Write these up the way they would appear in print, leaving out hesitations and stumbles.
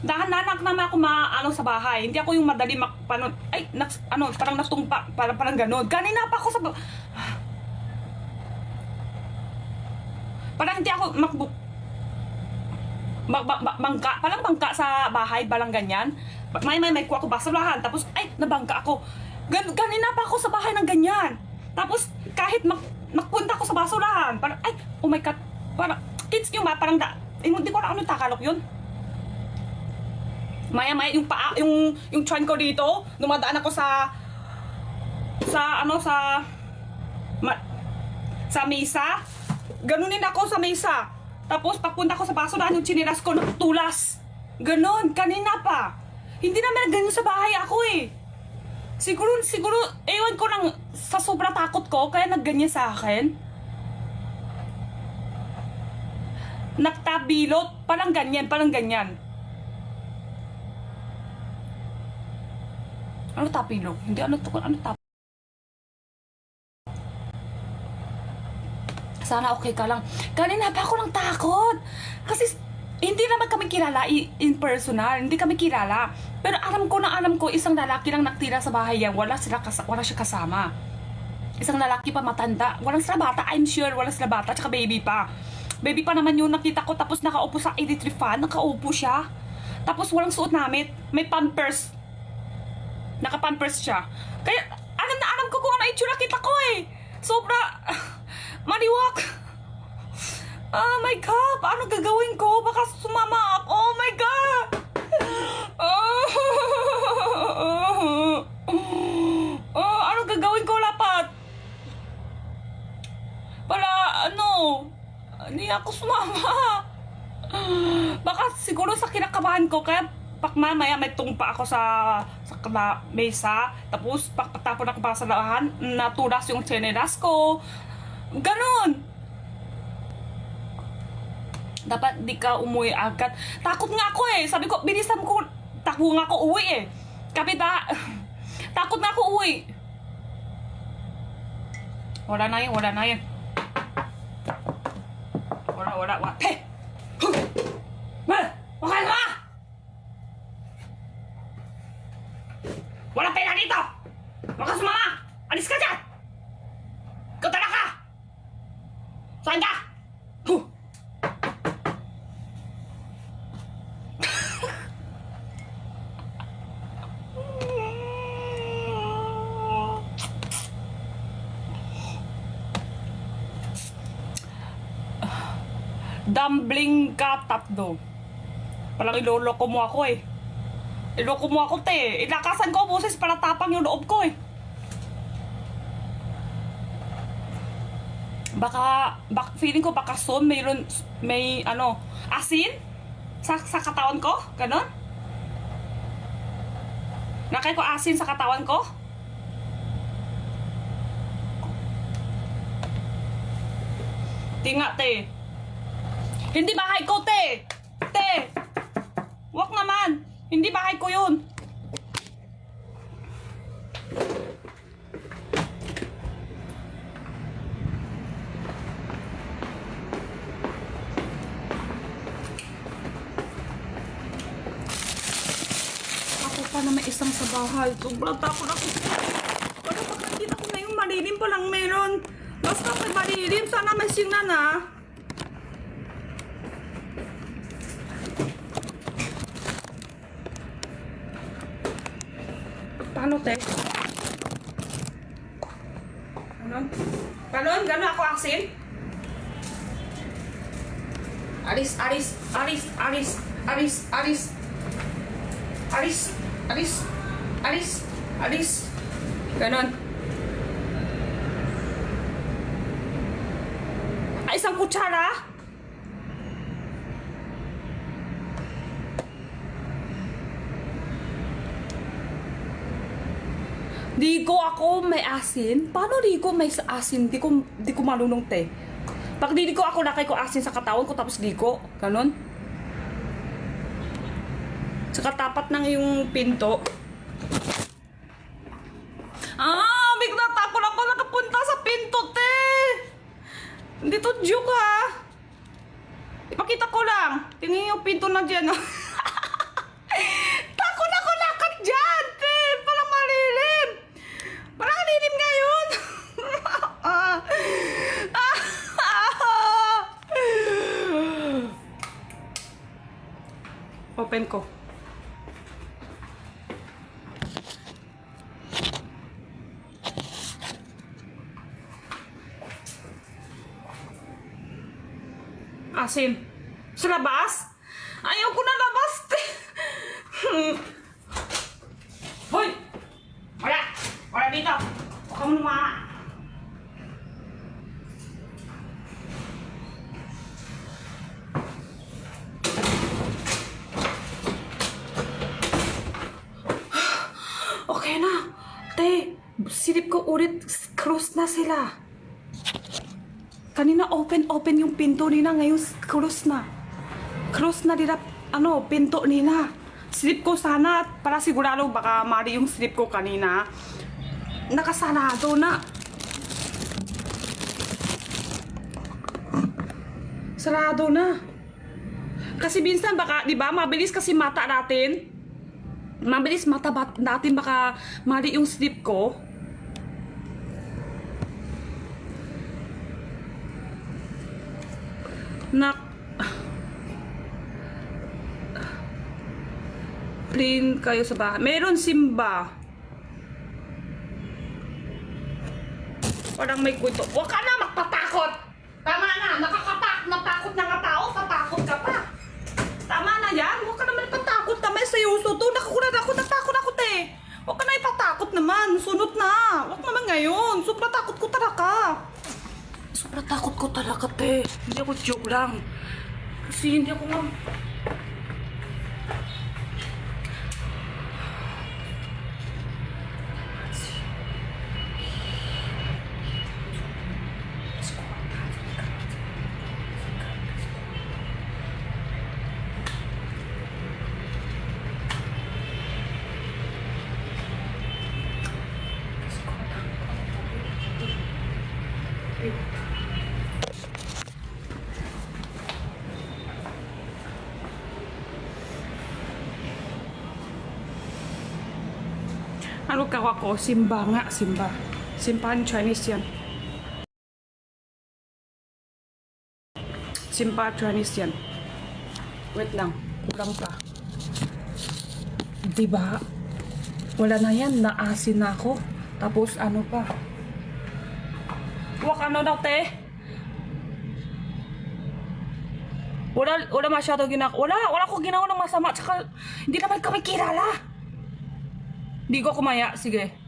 Dahan-dahan naman ako maano sa bahay. Hindi ako yung madali makpano. Ay, parang nastumpa. Parang ganun. Kanina pa ako sa... Parang hindi ako bangka. Parang bangka sa bahay. Balang ganyan. May kuha ko basurahan. Tapos, ay, nabangka ako. Kanina pa ako sa bahay ng ganyan. Tapos, kahit magpunta ako sa basurahan. Parang, ay, oh my God. Parang, kids nyo ba? Parang, hindi ko na ano takalok yun. Maya-maya yung paa, yung tiyan ko dito, dumadaan ako sa mesa. Ganunin ako sa mesa. Tapos pagpunta ko sa basurahan, yung chinilas ko natulas. Ganon, kanina pa. Hindi naman ganyan sa bahay ako eh. Siguro, ewan ko lang sa sobrang takot ko, kaya nagganyan sa akin. Nagtabilot, parang ganyan. Ano tapilog? Hindi, ano tapilog? Sana okay ka lang. Kanina pa ako lang takot. Kasi, hindi naman kami kilala in personal. Hindi kami kilala. Pero alam ko, isang lalaki lang naktira sa bahay yan. Wala siya kasama. Isang lalaki pa matanda. Walang sila bata, I'm sure. Walang sila bata, tsaka baby pa. Baby pa naman yung nakita ko. Tapos nakaupo sa electric fan. Nakaupo siya. Tapos walang suot namit. May pampers. Naka-pampers siya. Kaya, alam ko kung ano itsura kita ko eh. Sobra, maliwak. Oh my God, paano gagawin ko? Baka sumama ako. Oh my God. Ano gagawin ko lapat? Para, hindi ako sumama. Baka siguro sa kinakabahan ko, kaya mamaya may tumpa ako sa mesa, tapos pagpatapon ako para sa lahan, natulas yung tsinelas ko. Ganon. Dapat di ka umuwi agad. Takot nga ako eh. Sabi ko, bilisan ko, takbo nga ako uwi eh. Takot na ako uwi. Wala na yun. Wala. Hey! Wakal ma! Walang pera dito! Wakas mama! Alis ka dyan! Ikaw tala ka! Saan ka? Dumbling ka tatlo. Palang iloloko mo ako eh. Iloko mo ako, te. Ilakasan ko ang boses para tapang yung loob ko eh. Baka feeling ko baka soon may asin sa katawan ko, ganon. Nakay ko asin sa katawan ko. Tinga, te. Hindi bahay ko, te. Wag naman. Hindi bahay ko yun. Ako pa na may isang sa bahay. Sobrang takot ako. Wala pag nakita ko ngayon, malilim pa lang meron. Basta pag malilim, sana may sinan ha. Paano, te? Ganon? Ganon ako asin? Alis. Ganon. Ay, isang kutsara? Di ko ako may asin. Paano di ko may asin? Di ko marunong, te. Pag di ko ako nakay ko asin sa katawan ko tapos di ko. Ganon. Saka tapat ng yung pinto. Bigla takot ako nakapunta sa pinto, te. Hindi to joke ha. Ipakita ko lang. Tingin yung pinto na dyan. Open ko. Asin. Sa labas? Ayaw ko na labas. Hoy! Wala! Wala dito! Huwag ka mo lumama. Okay na. Te, silip ko ulit. Close na sila. Kanina open yung pinto nila. Ngayon close na. Close na nila, pinto nila. Silip ko sana para sigurado baka mali yung silip ko kanina. Nakasarado na. Sarado na. Kasi minsan baka, di ba, mabilis kasi mata natin. Mabilis mata natin baka mali yung silip ko. Clean kayo sa bahay. Meron Simba. Parang may kwento. Huwag ka na magpatakot. Tama na. Natakot na nga tao. Patakot ka pa. Tama na yan. Huwag ka naman ipatakot. Tama yung sayuso to. Nakakulad ako. Natakot ako te. Huwag ka na ipatakot naman. Sunod na. Huwag naman ngayon. Sobrang takot ko talaga. Sobrang takot ko talaga te. Hindi ako joke lang. Kasi hindi ako ano kawa ko? Simba nga, Simba. Simbahan Chinese yan. Simba Chinese yan. Wait lang, kulang pa. Diba? Wala na yan, naasin na ako. Tapos ano pa? Wak ano daw, te? Wala masyado wala ko ginawa ng masama. Tsaka, hindi naman kami kilala. Di ko kumaya. Sige.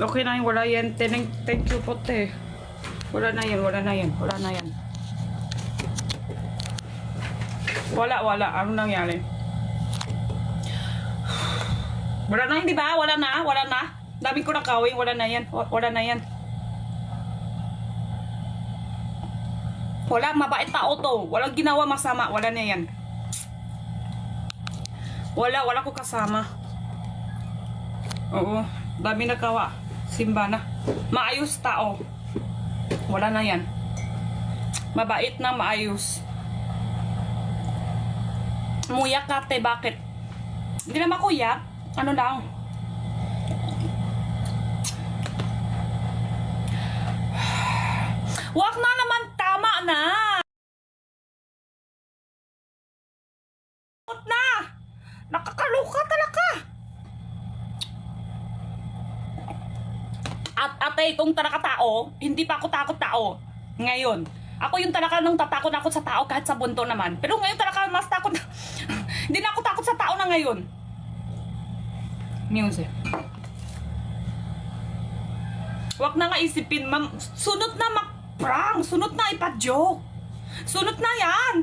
Okay na yun, wala yan. Thank you po, te. Wala na yan. Wala na. Ano nangyari? Wala na yun, di ba? Wala na. Dami ko na kawing, wala na yan. Wala, mabait tao to. Walang ginawa masama, wala na yan. Wala ko kasama. Oo, dami na kawa. Simba na. Maayos tao. Wala na yan. Mabait na maayos. Muyak ka, te, bakit? Hindi naman kuya. Ano lang? Wag na naman, tama na. Nakakaloka talaga. ate, kung talaga tao, hindi pa ako takot tao. Ngayon, ako yung talaga nung tatakot ako sa tao kahit sa bunto naman. Pero ngayon talaga mas takot hindi na ako takot sa tao na ngayon. Music. Wag na nga isipin, ma'am. Sunod na prank, sunod na ipa-joke. Sunod na yan.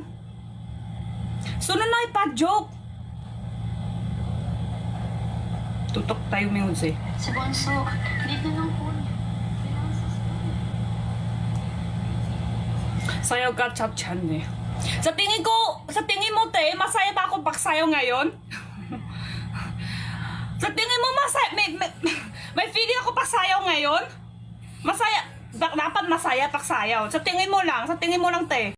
Sunod na ipa-joke. Tutok tayo, music. Si Bonso, dito lang po. Sayaw ka, chat-chan eh. Sa tingin mo, te, masaya ba ako pagsayaw ngayon? Sa tingin mo, masaya, may feeling ako pagsayaw ngayon? Masaya, dapat masaya pagsayaw. Sa tingin mo lang, te.